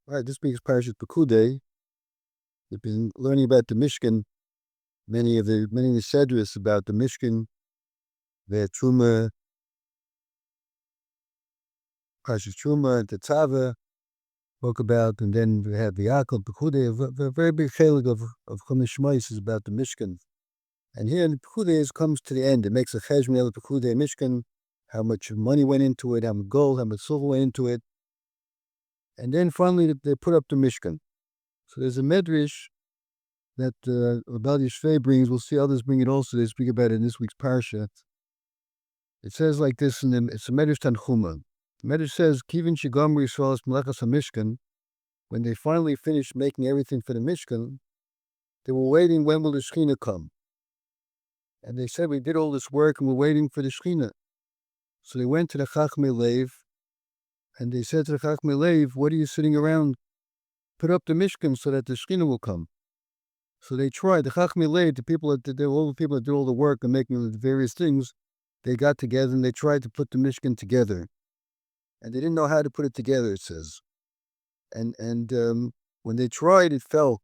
All right, this week's Parashat Pekudei. We've been learning about the Mishkan, many of the Sedras about the Mishkan, the Truma, Parashat Truma, and Tetzaveh spoke about, and then we have the Yaakov Pekudei, a very big chelik of Shmuz is about the Mishkan. And here in the Pekudei it comes to the end. It makes a cheshbon of the Pekudei Mishkan, how much money went into it, how much gold, how much silver went into it. And then finally they put up the Mishkan. So there's a medrash that Abel Yeshivas brings. We'll see others bring it also. They speak about it in this week's parsha. It says like this, it's a medrash Tanchuma. The medrash says, Kivin Shigamri Yisrael Melechas HaMishkan, when they finally finished making everything for the Mishkan, they were waiting, when will the Shekhinah come? And they said, we did all this work and we're waiting for the Shekhinah. So they went to the Chachmei Lev, and they said to the Chachmei Lev, what are you sitting around? Put up the Mishkan so that the Shekhinah will come. So they tried. The Chachmei Lev, all the people that did all the work and making the various things, they got together and they tried to put the Mishkan together. And they didn't know how to put it together, it says. And when they tried, it fell.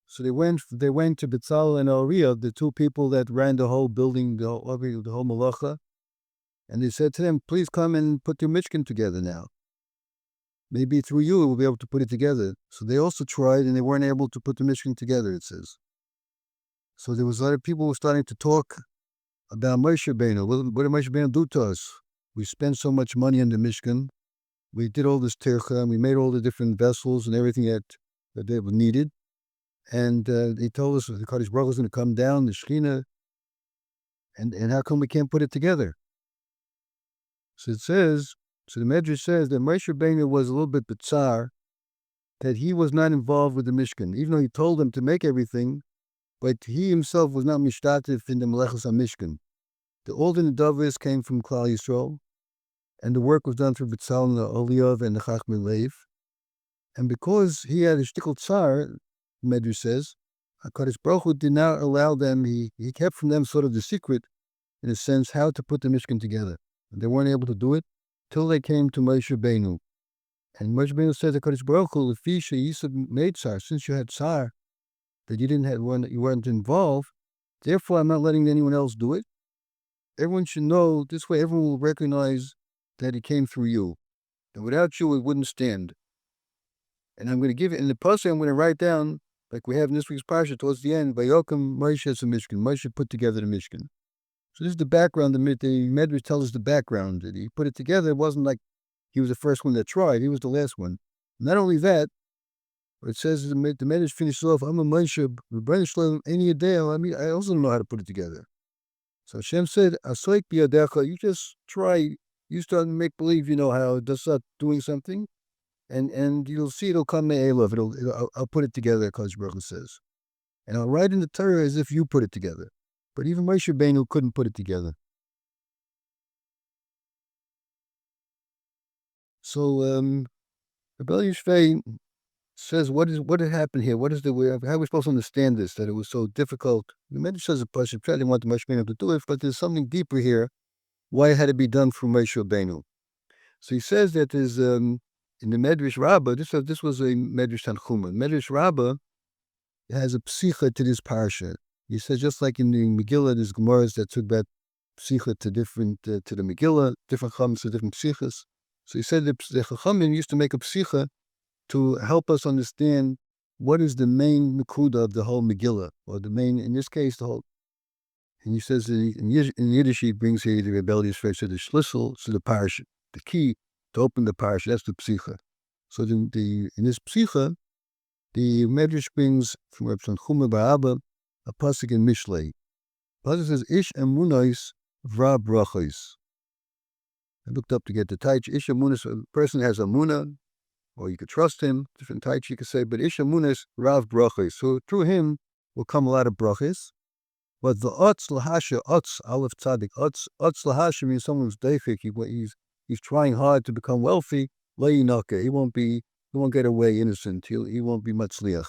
So they went to Betzalel and Uriah, the two people that ran the whole building, the whole malacha, and they said to them, please come and put your Mishkan together now. Maybe through you we'll be able to put it together. So they also tried and they weren't able to put the Mishkan together, it says. So there was a lot of people who were starting to talk about Moshe Rabbeinu. What did Moshe Rabbeinu do to us? We spent so much money on the Mishkan. We did all this tircha, and we made all the different vessels and everything that they needed. And they told us the Kadosh Baruch was going to come down, the Shekhinah, and how come we can't put it together? So it says, so the Medrash says that Moshe Rabbeinu was a little bit bitzar that he was not involved with the Mishkan, even though he told them to make everything, but he himself was not mishtatif in the Melechas HaMishkan. All the Nedavos came from Klal Yisrael, and the work was done through Betzalel and the Oliyav and the Chachmei Lev. And because he had a shtickle tsar, Medrash says, HaKadosh Baruch Hu did not allow them, he kept from them sort of the secret, in a sense, how to put the Mishkan together. And they weren't able to do it till they came to Moshe Rabbeinu. And Moshe Rabbeinu said to HaKadosh Baruch Hu, Lefisha Yisab made tsar, since you had tsar, that you weren't involved, therefore I'm not letting anyone else do it. Everyone should know, this way everyone will recognize that it came through you. And without you, it wouldn't stand. And I'm going to give it, in the passage I'm going to write down, like we have in this week's parsha towards the end, Vayokim Moshe has a Mishkan. Moshe put together the Mishkan. So this is the background, the Medrash tells us the background. That he put it together. It wasn't like he was the first one that tried. He was the last one. Not only that, but it says the Medrash finishes off, I'm a Moshe, any day. I mean, I also don't know how to put it together. So Hashem said, Asoik biyadecha, you just try, you start to make believe you know how, just start doing something, and you'll see it'll come me'elav, I'll put it together, Kadosh Baruch Hu says. And I'll write in the Torah as if you put it together. But even Moshe Rabbeinu couldn't put it together. So, Abel Yishvei says, what had happened here? How are we supposed to understand this, that it was so difficult? The Medrash says a Pasuk, they didn't want the Moshe Rabbeinu to do it, but there's something deeper here, why it had to be done through Moshe Rabbeinu. So he says that there's, in the Medrash Rabbah, this was a Medrash Tanchuma. Medrash Rabbah has a psicha to this parsha. He says, just like in the Megillah, there's Gemaras that took that psicha to the Megillah, different chachams to different psichas. So he said that the chachamim used to make a psicha to help us understand what is the main nekuda of the whole Megillah, or the main, in this case, the whole. And he says in Yiddish, he brings here the rebellious phrase, so the schlüssel, so the parsha, the key to open the parsha, that's the psicha. So in this psicha, the Medrash brings from Reb Tanchuma Ba'aba a pasuk in Mishlei. The pasuk says, Ish emunais v'ra brachos. I looked up to get the taich. Ish emunas, a person has amuna, or you could trust him, different taich you could say, but Ish emunas rav brachos. So through him will come a lot of brachos. But the otz lahasha, otz, aleph tzadik, otz lahasha means someone who's deifik, he's trying hard to become wealthy, le'inaka, he won't get away innocent, he won't be matzliach.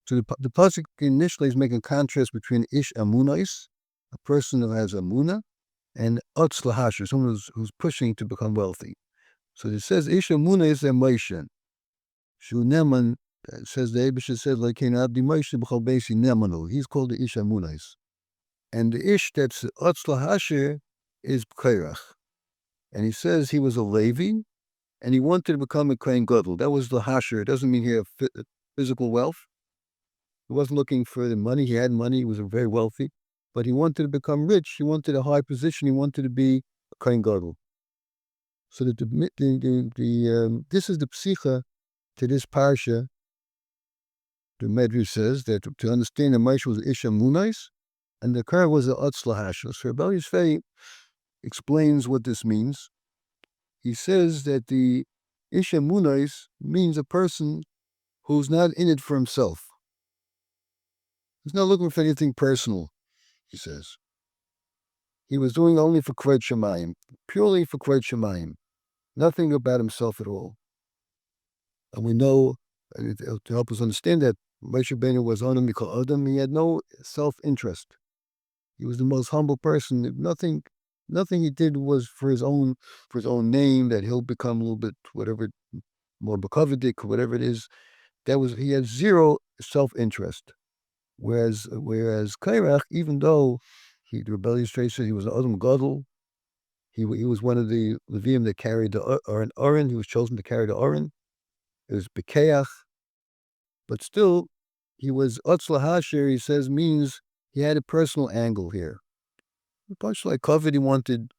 So the pasuk initially is making a contrast between ish amunais, a person who has amuna, and otz lahasha, someone who's pushing to become wealthy. So it says ish amunais and Moshe. Shu Neman, says the Abisha said, like Abdi Moshe b'chol beisi Nemanu. He's called the Ish Amunais. And the Ish that's Otzla Hasher is Pkairach. And he says he was a Levi, and he wanted to become a Kohen Gadol. That was the Hasher. It doesn't mean he had physical wealth. He wasn't looking for the money. He had money. He was very wealthy. But he wanted to become rich. He wanted a high position. He wanted to be a Kohen Gadol. So that this is the psicha to this parsha. The Medrash says that to understand that Moshe was Isha Munais, and the Kar was the Otzla Hasher. So Rebbe Yisrael explains what this means. He says that the Isha Munais means a person who's not in it for himself. He's not looking for anything personal, he says. He was doing only for Kvod Shemayim, purely for Kvod Shemayim, nothing about himself at all. And we know, to help us understand that, Moshe Rabbeinu was Onam Mikol Adam. He had no self-interest. He was the most humble person. Nothing he did was for his own name, that he'll become a little bit whatever, more Bakovidik, whatever it is. He had zero self-interest. Whereas Kairach, even though the rebellious trait said he was an Adam Gadol, he was one of the Leviim that carried the Aron. He was chosen to carry the Aron. It was Bekeach. But still, he was Otzla Hasher, he says, means he had a personal angle here. Much like Kovid, he wanted,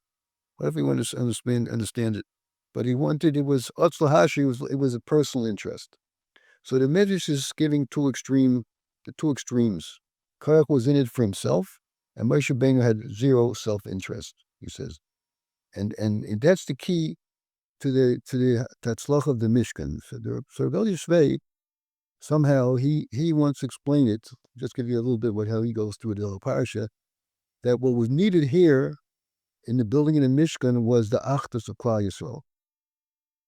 whatever you want to understand it, but it was Otzla Hasher, it was a personal interest. So the Medrash is giving the two extremes. Korach was in it for himself, and Moshe Rabbeinu had zero self-interest, he says. And that's the key to the Tatzlach of the Mishkan. So Rebbe Yisrael, somehow he wants to explain it, just give you a little bit how he goes through the whole parsha, that what was needed here in the building of the Mishkan was the Achdus of Klal Yisrael.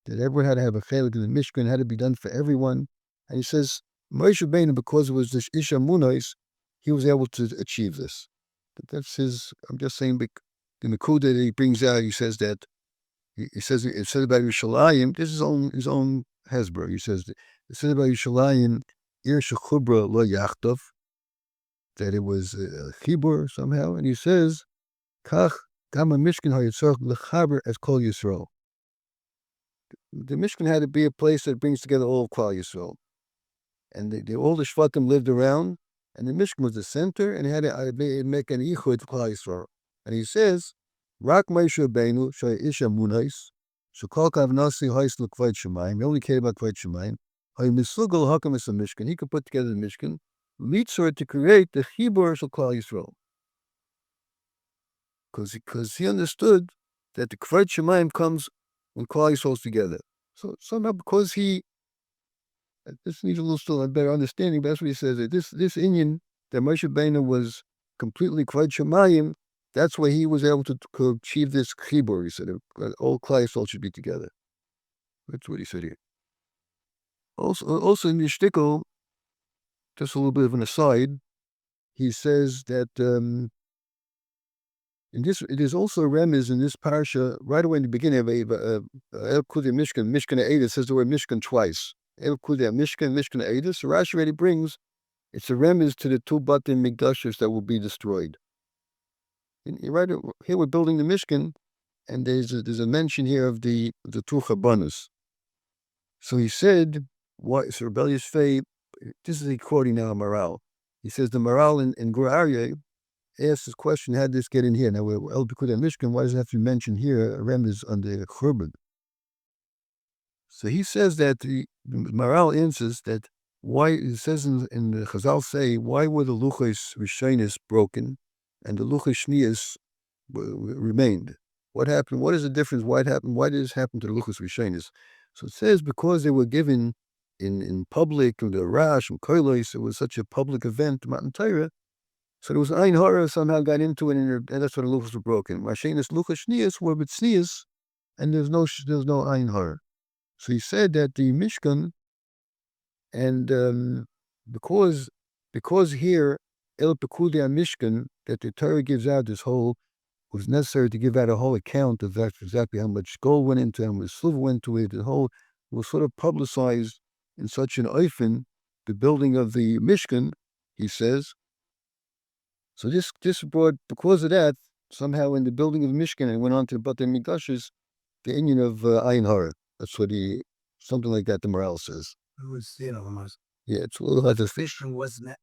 That everyone had to have a chelik in the Mishkan, had to be done for everyone. And he says, Moshe Rabbeinu, because it was this Isha Munais, he was able to achieve this. That's his, I'm just saying, the Pekudi that he brings out, he says that, it says about Yerushalayim, this is his own Hezbollah. He says, it says about Yerushalayim, Ir Shechubra Lo Yachtov, that it was a chibur somehow, and he says, Kach Gama Mishkan HaYitzorach Lechaber as Kol Yisrael. The Mishkan had to be a place that brings together all of Klal Yisrael. And all the Shvatim lived around, and the Mishkan was the center, and it had to make an ichud for Klal Yisrael. And he says, Rak Moshe Rabbeinu Shai Isha Munais Shekol Kavnasi Hais L'Kvod Shemayim. He only cared about Kvod Shemayim. Hay Misugal Hakam is a Mishkan. He could put together the Mishkan, Litzor, to create the Chibur Shel Klal Yisrael. Because he understood that the Kvod Shemayim comes when Klal Yisrael is together. So somehow, because this needs a little still a better understanding, but that's what he says. That this Indian, that Moshe Rabbeinu was completely Kvod Shemayim, that's why he was able to achieve this chibur. He said that all Klal Yisrael should be together. That's what he said here. Also in the shtickle, just a little bit of an aside, he says that it is also a remez in this parsha right away in the beginning of El Pekudi Mishkan Eidah. It says the word Mishkan twice. El Pekudi Mishkan Eidah. So Rashi already brings, it's a remez to the two Batim Mikdashos that will be destroyed. And right here we're building the Mishkan, and there's a mention here of the two Chabanos. So he said, so rebellious faith, this is a quoting now of Maral. He says the Maral in Gur Aryeh asks this question, how did this get in here? Now, El Pekudi Mishkan, why does it have to be mentioned here? A remez on the Churban. So he says that the Maral answers that why, it says in the Chazal say, why were the Luchos Rishonis broken and the Luchos Shnias remained? What happened? What is the difference? Why it happened? Why did this happen to the Luchos Rishonis? So it says because they were given in public, and the Rosh and Koilos, it was such a public event, Matan Torah. So there was Ein Hara somehow got into it, and that's why the Luchos were broken. Mashenis Luchos Shnias were with Shnias, and there's no Ein Hara. So he said that the Mishkan, and because here El Pekudi Mishkan, that the Torah gives out this whole, was necessary to give out a whole account of that, exactly how much gold went into it, how much silver went to it, the whole was sort of publicized in such an oifen, the building of the Mishkan, he says. So this brought, because of that, somehow in the building of Mishkan, and went on to Batei Mikdashes, the Indian of Ayin Hara. That's what something like that the morale says. It was, Yeah, it's a little hard to fishing wasn't it?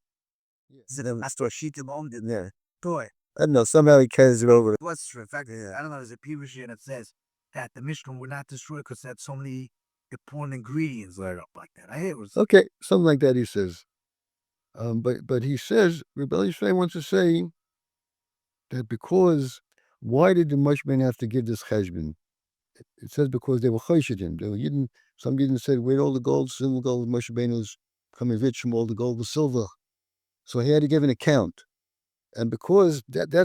Is it a master sheet of owned in there? Toy. I don't know, somehow he carries it over. What's the fact? I don't know, there's a previous year that says that the Mishkan would not destroy because it had so many important ingredients layered up like that. I hear it was. Okay, something like that he says. But he says, Rebellious Faye wants to say that because, why did the Moshe have to give this cheshbon? It says because they were choshedim. They were Yidden. Some Yidden said, where'd all the gold, silver, gold, Moshe was coming rich from all the gold and silver. So he had to give an account. And because because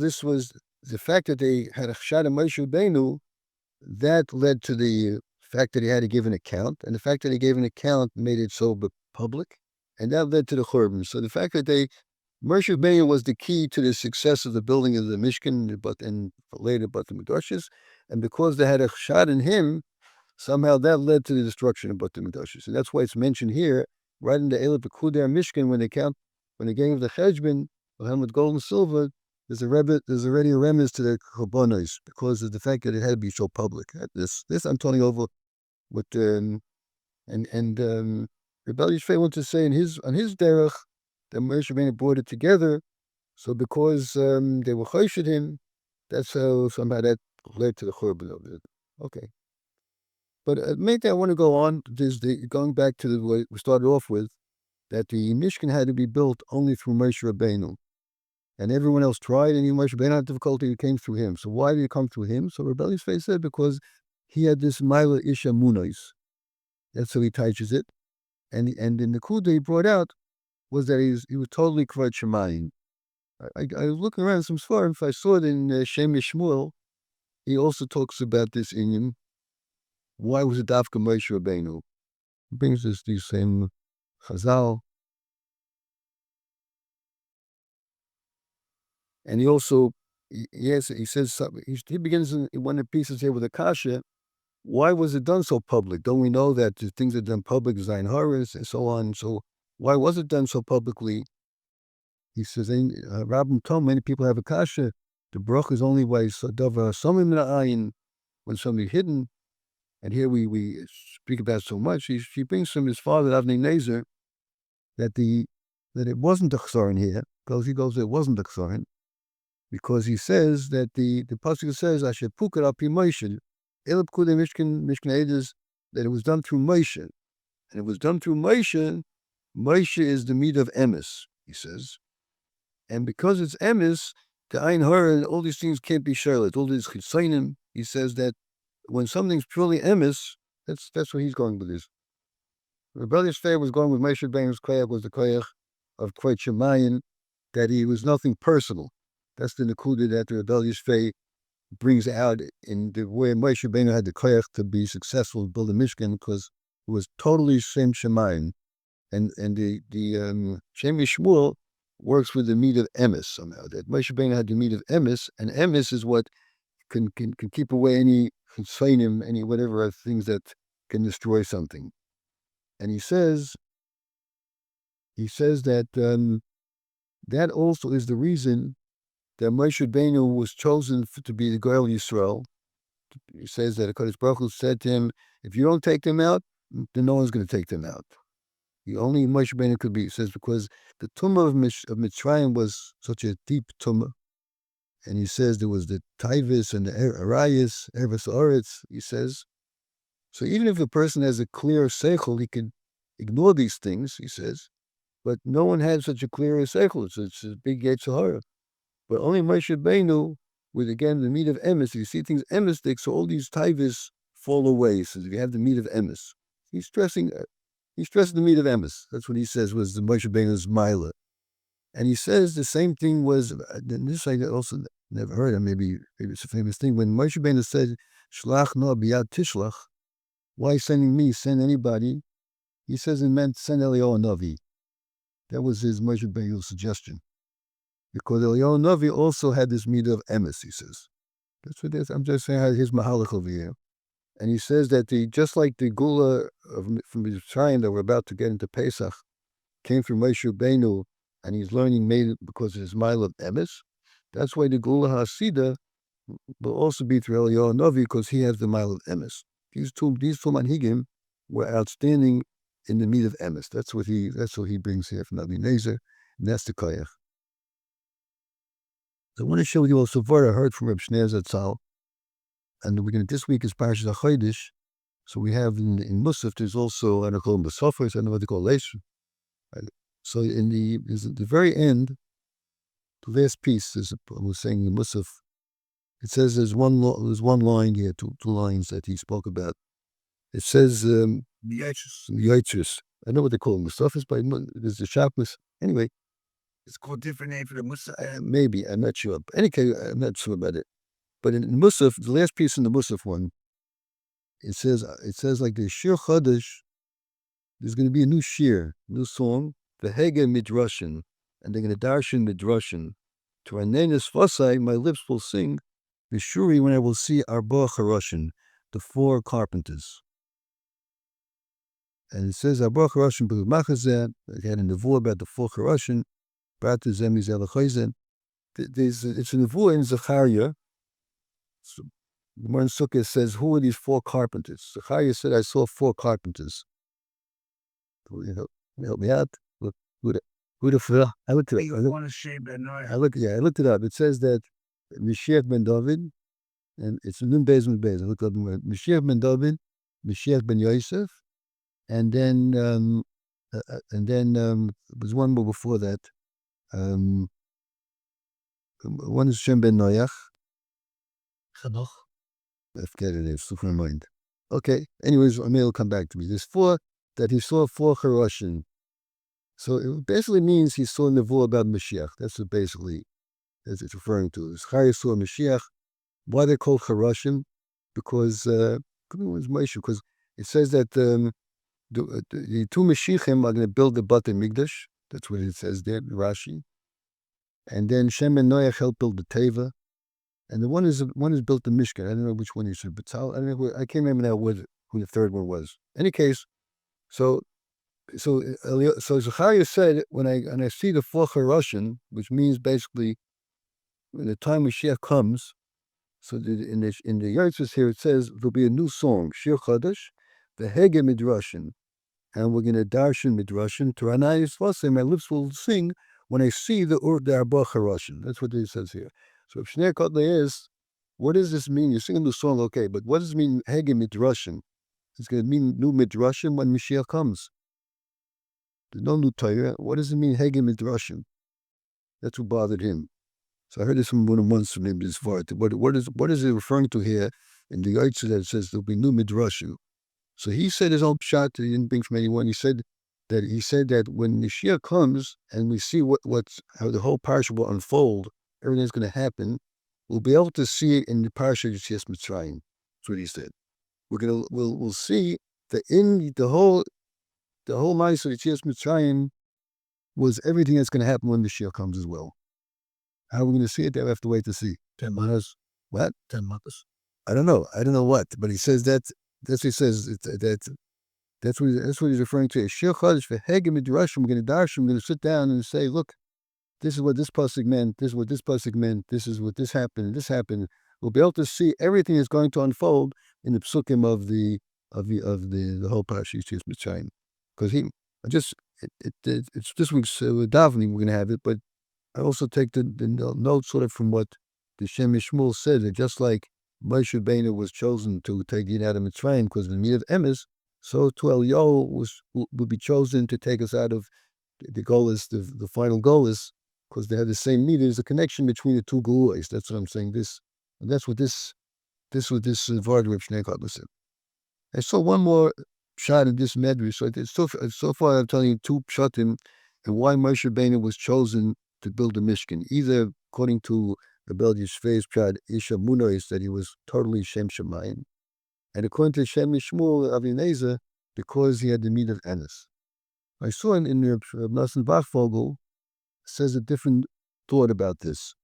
this was the fact that they had a shot of Moshe Rabbeinu, that led to the fact that he had to give an account. And the fact that he gave an account made it so public. And that led to the Churban. So the fact that Moshe Rabbeinu was the key to the success of the building of the Mishkan, and later but the Mikdashes. And because they had a shot in him, somehow that led to the destruction of Bat Mikdashes. And that's why it's mentioned here, right in the Elah Pekudei Mishkan, when they gave the cheshbon, with gold and silver, there's already a remnant to the Korbanos because of the fact that it had to be so public. This I'm turning over with Rebellious Faye wants to say on his derech that Moshe Rabbeinu brought it together. So because they were choshed him, that's how somehow that led to the churban of it. Okay. But maybe I want to go on. Going back to what we started off with, that the Mishkan had to be built only through Moshe Rabbeinu. And everyone else tried, and Moshe Rabbeinu had difficulty, it came through him. So why did it come through him? So Rebellious Faith said, because he had this Maila Isha Munois. That's how he teaches it. And in the Kuda he brought out was that he was totally Kvad Shemayim. I was looking around some svarim. If I saw it in Shem Yishmuel, he also talks about this in him. Why was it Dafka Moshe Rabbeinu? He brings us these same Chazal. And he also, he says, he begins in one of the pieces here with a kasha. Why was it done so public? Don't we know that the things that are done public, Zayin Haris and so on? So why was it done so publicly? He says, Rabbim told many people have a kasha. The bracha is only by Sadava Samim Na'ayin, when somebody hidden. And here we speak about so much. She brings from his father, Avnei Nezer, that it wasn't a chsaron here, because he goes, it wasn't a chsaron, because he says that the pasuk says, Asher pukar al pi Moshe, Elab Kudei Mishkan Eidos, that it was done through Moshe. And it was done through Moshe. Moshe is the meat of emes, he says. And because it's emes, the Ayin Hara and all these things can't be charlotte. All these chitzonim, he says that when something's purely emes, that's where he's going with this. Rebellious Fair was going with Moshe Rabbeinu's koyach, was the koyach of Kvod Shemayim, that he was nothing personal. That's the Nakuda that the Rebellious Fair brings out in the way Moshe Rabbeinu had the koyach to be successful in building Mishkan, because it was totally Shem Shemayim. And the Shem Yishmuel works with the meat of emes somehow. That Moshe Rabbeinu had the meat of emes, and emes is what can keep away any chitzonim, any whatever things that can destroy something. And he says that that also is the reason that Moshe Rabbeinu was chosen to be the Goel Yisrael. He says that HaKadosh Baruch Hu said to him, if you don't take them out, then no one's going to take them out. Only Moshe Rabbeinu could be, he says, because the tumah of Mitzrayim was such a deep tumah. And he says there was the Taivis and the Arayis, Ervis Oretz, he says. So even if a person has a clear seichel, he can ignore these things, he says. But no one had such a clear seichel. It's a big Yetzer Hara. But only Moshe Rabbeinu, with again the meat of emes, if you see things emestic, so all these Taivis fall away. He says if you have the meat of emes, he's stressing the meat of emes. That's what he says was the Moshe Rabbeinu's Maila. And he says the same thing was, and this I also never heard of, maybe it's a famous thing, when Moshe Rabbeinu said, Shlach no biyad tishlach, why sending me, send anybody? He says it meant send Eliyahu Navi. That was his Moshe Rabbeinu's suggestion. Because Eliyahu Navi also had this meat of emes, he says. That's what it is. I'm just saying his mahalach over here. And he says that just like the Gula from Mitzrayim that we're about to get into Pesach came through Moshe Rabbeinu, and he's learning made because of his mile of emes. That's why the Gula Hasidah will also be through Eliyahu Novi because he has the mile of emes. These two manhigim were outstanding in the meat of emes. That's what he brings here from Abi Nezer, and that's the koyach. So I want to show you also what I heard from Reb Shmuezzen Zatzal, and this week is Parshas HaChodesh. So we have in Musaf, there's also, I don't call them Musafos, I don't know what they call Leish. So in the very end, the last piece is, I was saying in Musaf, it says there's one line here, two lines that he spoke about. It says, Yeshivas. I know what they call them, Musafos, but there's the sharpness. Anyway, it's called different name for the Musaf. Maybe, I'm not sure. Any case, I'm not sure about it. But in Musaf, the last piece in the Musaf one, it says like the Shir Chodesh, there's going to be a new shir, new song, the Hege Midrashin, and they're going to darshan Midrashin. To Anenes Fasai, my lips will sing, the Shuri when I will see Arba Charoshin, the 4 carpenters. And it says Arba Charoshin, but Machazeh, they had a nevuah about the 4 Charoshin, Bratazem is Elachayzen. It's a nevuah in Zechariah. So, the Gemara in Sukkah says, who are these 4 carpenters? Zechariah said, I saw 4 carpenters. Help me out. Look, who the fuck? I looked it up. I looked it up. It says that Mashiach ben David, and it's Nun Beis Nun Beis. I looked up the word. Mashiach ben David, Mashiach ben Yosef, and then there was one more before that. One is Shem ben Noach. Chanoch. I forget it. It's slipping my mind. Okay. Anyways, I may will come back to me. There's 4 that he saw 4 Charoshin. So it basically means he saw nevuah about Mashiach. That's what basically as it's referring to. Zechariah saw Mashiach. Why they're called Charoshin? Because because it says that the 2 Mashiachim are going to build the Bate Migdash. That's what it says there, Rashi. And then Shem and Noach helped build the Teva. And the one is built the Mishkan. I don't know which one he said, but I don't know. I can't remember now who the third one was. In any case, so Zechariah said, when I see the 4 Charoshin, which means basically when the time Mashiach comes, so in the Yeshivas here it says there'll be a new song, Shir Chodesh, the Hege Midrashin, and we're going to darshan Midrashin, to Anayis Vasei, my lips will sing when I see the Arba Charoshin. That's what it says here. So if Shnei Kotler is, what does this mean? You're singing the song, okay, but what does it mean, Hege Midrashin? It's going to mean new Midrashim when Mashiach comes. There's no new Torah. What does it mean, Hege Midrashim? That's what bothered him. So I heard this from one once from him this far. What is it referring to here in the Yeshivas that says there'll be new Midrashim? So he said his own shot that he didn't bring from anyone. He said that when Mashiach comes and we see how the whole parsha will unfold, everything's going to happen, we'll be able to see it in the parsha Yetzias Mitzrayim. That's what he said. We'll see that in the whole Ma'aseh of Yetzias Mitzrayim was everything that's going to happen when Mashiach comes as well. How are we going to see it? They'll have to wait to see. 10 months. What? 10 months. I don't know what, but he says that. That's what he says. That's what he's referring to. Shir Chodesh for Hege Midrashim. We're going to darshan. We're going to sit down and say, look, this is what this pasuk meant. This is what this pasuk meant. This is what this happened. This happened. We'll be able to see everything that's going to unfold in the psukim of the whole parsha Yetzias Mitzrayim. Because it's this week's davening we're going to have it, but I also take the note sort of from what the Shem Shmuel said, that just like Moshe Rabbeinu was chosen to take the out of Mitzrayim because of the meat of emes, so to Eliyahu would be chosen to take us out of the goal the final goal is, because they have the same meat. There's a connection between the 2 Gelulos. That's what I'm saying. That's what this Vard Reb Shnei Kotler said. I saw one more shot in this medrash. So far I'm telling you 2 pshatim and why Moshe Rabbeinu was chosen to build the Mishkan. Either according to Rebel Yeshivas Pshad Isha Munois, that he was totally Shem Shemayim, and according to Shem Shmuel Avi Nezer, because he had the meat of emes. I saw in Reb Nosson Bachvogel says a different thought about this.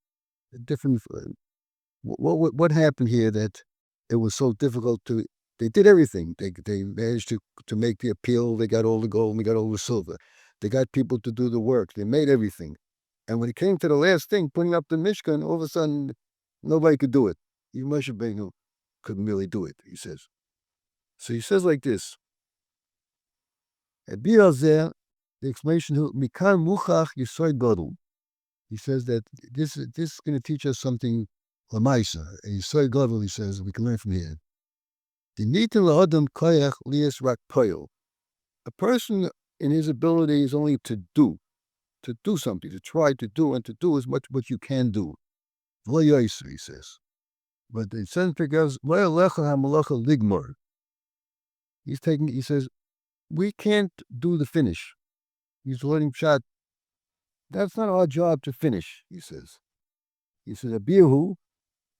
A different what happened here that it was so difficult to They did everything. They managed to make the appeal. They got all the gold and they got all the silver. They got people to do the work. They made everything. And when it came to the last thing, putting up the Mishkan, all of a sudden, nobody could do it. Even Moshe Rabbeinu couldn't really do it, he says. So he says like this. At Biazeh, the explanation, Mikan Muchach Yisoid Gadol. He says that this is going to teach us something, Lamaisa. Yisoid Gadol, he says, we can learn from here. The Nitin La'adam Koyach Lias Rak Poyel. A person in his ability is only to do something, to try to do, and to do as much what you can do. V'lo yoser, he says. But the sense because Lo Yalecha HaMalacha Ligmor. He says, we can't do the finish. He's learning Pshat. That's not our job to finish, he says. He says, Abiyahu,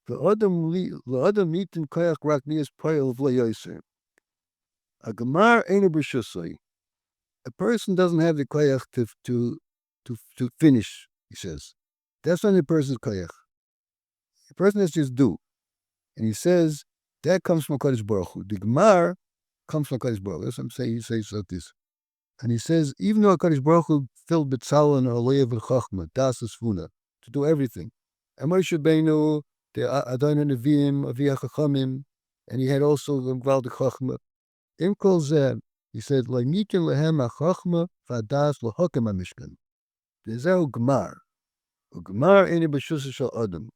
L'adam nitin koyach rak niyas poyel v'lo yoser. A gemar einu b'shusay. A person doesn't have the koyach to finish, he says. That's not the person's koyach. The person has to just do. And he says, that comes from HaKadosh Baruch Hu. The gemar comes from HaKadosh Baruch Hu. That's what I'm saying. He says like this. And he says, even though HaKadosh Baruch Hu filled B'tzalel and Aleyev and Chachma, Das Esfuna, to do everything. And Moshe Rabbeinu, the Adonai Nevi'im, Avi HaChachamim, and he had also the Gval de Chachma. In Kol Zeh, he said, L'nitin lehem HaChachma v'adas l'hokem HaMishkan. There's Gemar. Gemar eni b'shusah shel Adam.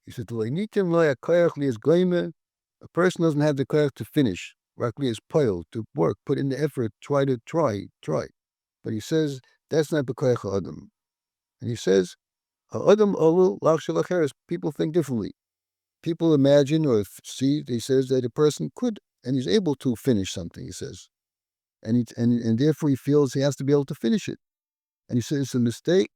He said, L'nitin lo yakoyach li'ez goyme. A person doesn't have the koyach to finish. Rakli is poil, to work, put in the effort, try. But he says, that's not the koyach Adam. And he says, Adam olu lach shel acheres. People think differently. People imagine or see, he says, that a person could, and he's able to finish something, he says. And therefore he feels he has to be able to finish it. And he says it's a mistake,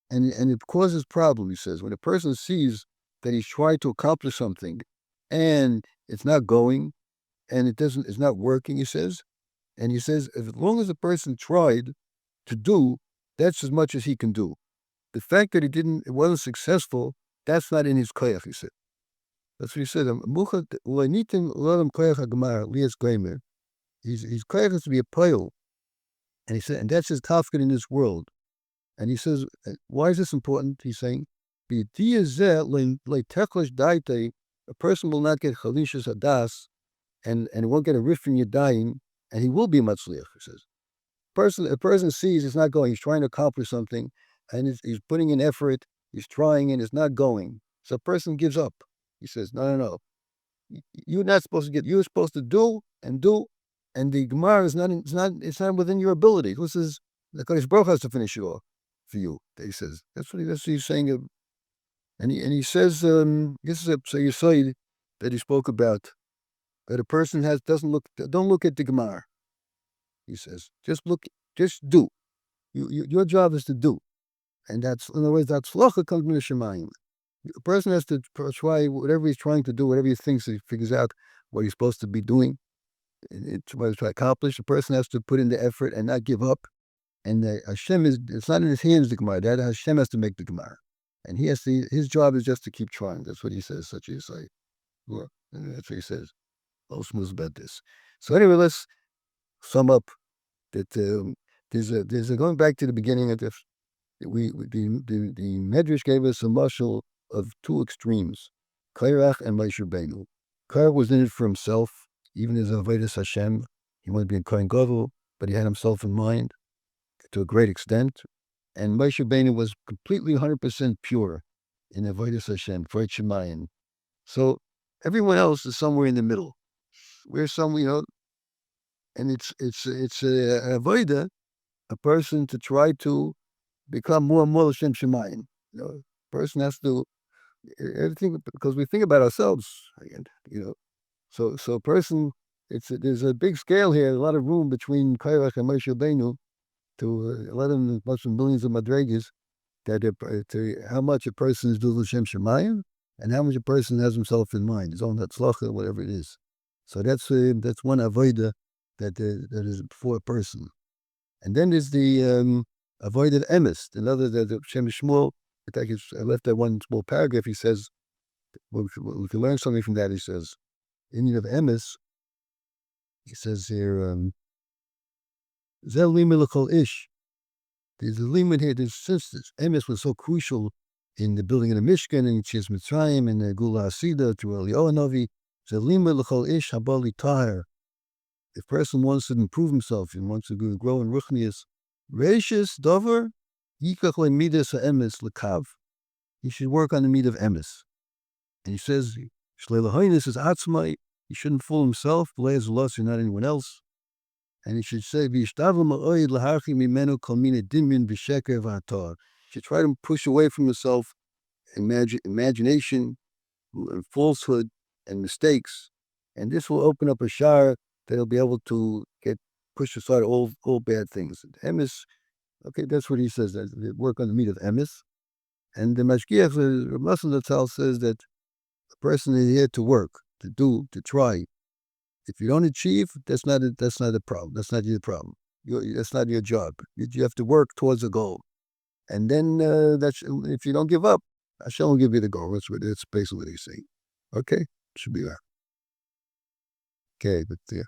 and it causes problem, he says. When a person sees that he's tried to accomplish something, and it's not going, and it's not working, he says. And he says, as long as the person tried to do, that's as much as he can do. The fact that it wasn't successful, that's not in his koyach, he said. That's what he said. His koyach has to be a poil. And he said, and that's his tafkid in this world. And he says, why is this important? He's saying, a person will not get chalishas hadas, and won't get a riff in yadayim, and he will be matzliach, he says. A person sees it's not going, he's trying to accomplish something, and he's putting in effort, he's trying, and it's not going. So a person gives up. He says, no. You're not supposed to you're supposed to do, and the Gemara it's not within your ability. This is, the Kodesh Baruch has to finish it off for you, he says. That's what he's saying. And he says, this is a Yesod that he spoke about, that a person don't look at the Gemara. He says, just do. Your job is to do. And that's, in other words, that tzlacha comes from the Shemayim. A person has to try whatever he's trying to do, whatever he thinks, he figures out what he's supposed to be doing, what he's trying to accomplish. A person has to put in the effort and not give up. And Hashem it's not in his hands, the Gemara. That Hashem has to make the Gemara. And his job is just to keep trying. That's what he says, such as like, that's what he says. All Shmuz about this. So anyway, let's sum up that there's a going back to the beginning of this. The Medrash gave us a mashal of two extremes, Kairach and Moshe Rabbeinu. Kairach was in it for himself, even as Avodas Hashem. He wanted to be a Kohen Gadol, but he had himself in mind to a great extent. And Moshe Rabbeinu was completely 100% pure in Avodas Hashem, for Shemayim. So everyone else is somewhere in the middle. We're somewhere, and it's a avodah, a person to try to become more and more Hashem Shemayim. Person has to everything, because we think about ourselves again. So a person, there's a big scale here, a lot of room between Kairach and Moshe Rabbeinu to let them much millions of madregas, that to how much a person is doing Hashem Shemayim and how much a person has himself in mind, his own tzlacha, whatever it is. So that's one avodah that is for a person. And then there's the avodah emes, another the Shem Shmuel. I left that one small paragraph. He says, we can learn something from that. He says, in of emes, He says here, Zel limit l'chol ish. There's a limit here. Since this emes was so crucial in the building of the Mishkan and Yetzias Mitzrayim and the Gula Asida to Eliyahu Hanavi, there's a limit l'chol ish habali tahir. If a person wants to improve himself and wants to grow in ruchnius, reishis dover yikach midas ha'emes lekav. He should work on the meat of emes. And he says, Shleilahoinis is atzmai. He shouldn't fool himself. Blaze loss, you're not anyone else. And he should say, V'yishtavel ma'oid laharchi mimenu kol mina dimyon v'sheker v'hator. He should try to push away from himself imagination and falsehood and mistakes. And this will open up a shar that he'll be able to push aside all bad things. Emes, okay, that's what he says. That work on the meat of emes. And the Mashgiach, the Muslim says that a person is here to work, to do, to try. If you don't achieve, that's not a problem. That's not your problem. That's not your job. You have to work towards a goal. And then if you don't give up, Hashem will give you the goal. That's basically what he's saying. Okay? Should be that. Okay, but yeah.